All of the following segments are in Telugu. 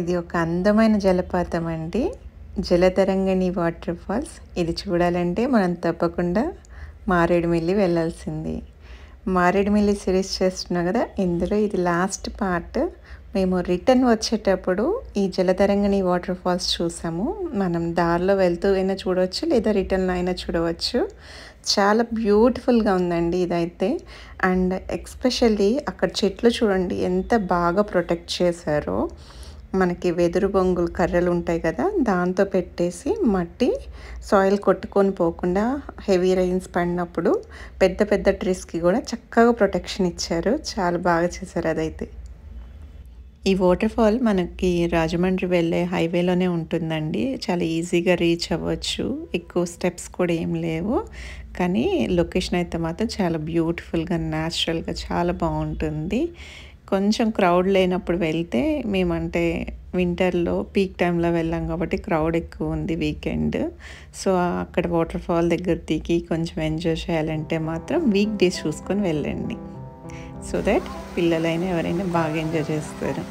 ఇది ఒక అందమైన జలపాతం అండి. Jalatarangini water falls. ఇది చూడాలంటే మనం తప్పకుండా మారేడుమిల్లి వెళ్ళాల్సింది. మారేడుమిల్లి సిరీస్ చేస్తున్నా కదా, ఇందులో ఇది లాస్ట్ పార్ట్. మేము రిటర్న్ వచ్చేటప్పుడు ఈ జలతరంగిణి వాటర్ ఫాల్స్ చూసాము. మనం దారిలో వెళ్తూ అయినా చూడవచ్చు, లేదా రిటర్న్లో అయినా చూడవచ్చు. చాలా బ్యూటిఫుల్గా ఉందండి ఇదైతే. అండ్ ఎక్స్పెషల్లీ అక్కడ చెట్లు చూడండి ఎంత బాగా ప్రొటెక్ట్ చేశారో. మనకి వెదురు బొంగులు కర్రలు ఉంటాయి కదా, దాంతో పెట్టేసి మట్టి సాయిల్ కొట్టుకొని పోకుండా హెవీ రైన్స్ పడినప్పుడు పెద్ద పెద్ద ట్రీస్కి కూడా చక్కగా ప్రొటెక్షన్ ఇచ్చారు. చాలా బాగా చేశారు అదైతే. ఈ వాటర్ ఫాల్ మనకి రాజమండ్రి వెళ్ళే హైవేలోనే ఉంటుందండి. చాలా ఈజీగా రీచ్ అవ్వచ్చు. ఎక్కువ స్టెప్స్ కూడా ఏం లేవు. కానీ లొకేషన్ అయితే మాత్రం చాలా బ్యూటిఫుల్గా, న్యాచురల్గా చాలా బాగుంటుంది. కొంచెం క్రౌడ్ లేనప్పుడు వెళ్తే, మేమంటే వింటర్లో పీక్ టైంలో వెళ్ళాం కాబట్టి క్రౌడ్ ఎక్కువ ఉంది వీకెండ్. సో అక్కడ వాటర్ ఫాల్ దగ్గర దిగి కొంచెం ఎంజాయ్ చేయాలంటే మాత్రం వీక్ డేస్ చూసుకొని వెళ్ళండి. సో దట్ పిల్లలైనా ఎవరైనా బాగా ఎంజాయ్ చేస్తారు.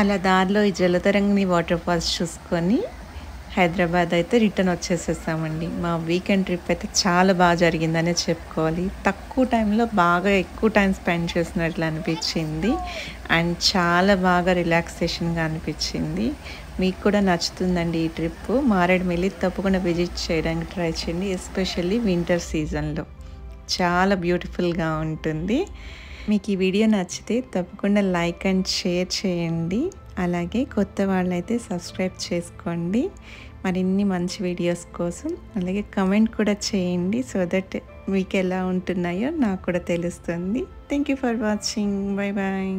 అలా దారిలో ఈ జలతరంగిణి వాటర్ ఫాల్స్ చూసుకొని హైదరాబాద్ అయితే రిటర్న్ వచ్చేసేసామండి. మా వీకెండ్ ట్రిప్ అయితే చాలా బాగా జరిగిందనే చెప్పుకోవాలి. తక్కువ టైంలో బాగా ఎక్కువ టైం స్పెండ్ చేసినట్లు అనిపించింది. అండ్ చాలా బాగా రిలాక్సేషన్గా అనిపించింది. మీకు కూడా నచ్చుతుందండి ఈ ట్రిప్. మారేడుమిల్లి తప్పకుండా విజిట్ చేయడానికి ట్రై చేయండి. ఎస్పెషల్లీ వింటర్ సీజన్లో చాలా బ్యూటిఫుల్గా ఉంటుంది. మీకు ఈ వీడియో నచ్చితే తప్పకుండా లైక్ అండ్ షేర్ చేయండి. అలాగే కొత్త వాళ్ళైతే సబ్స్క్రైబ్ చేసుకోండి మరిన్ని మంచి వీడియోస్ కోసం. అలాగే కమెంట్ కూడా చేయండి, సో దట్ మీకు ఎలా ఉంటున్నాయో నాకు కూడా తెలుస్తుంది. Thank you for watching. Bye bye.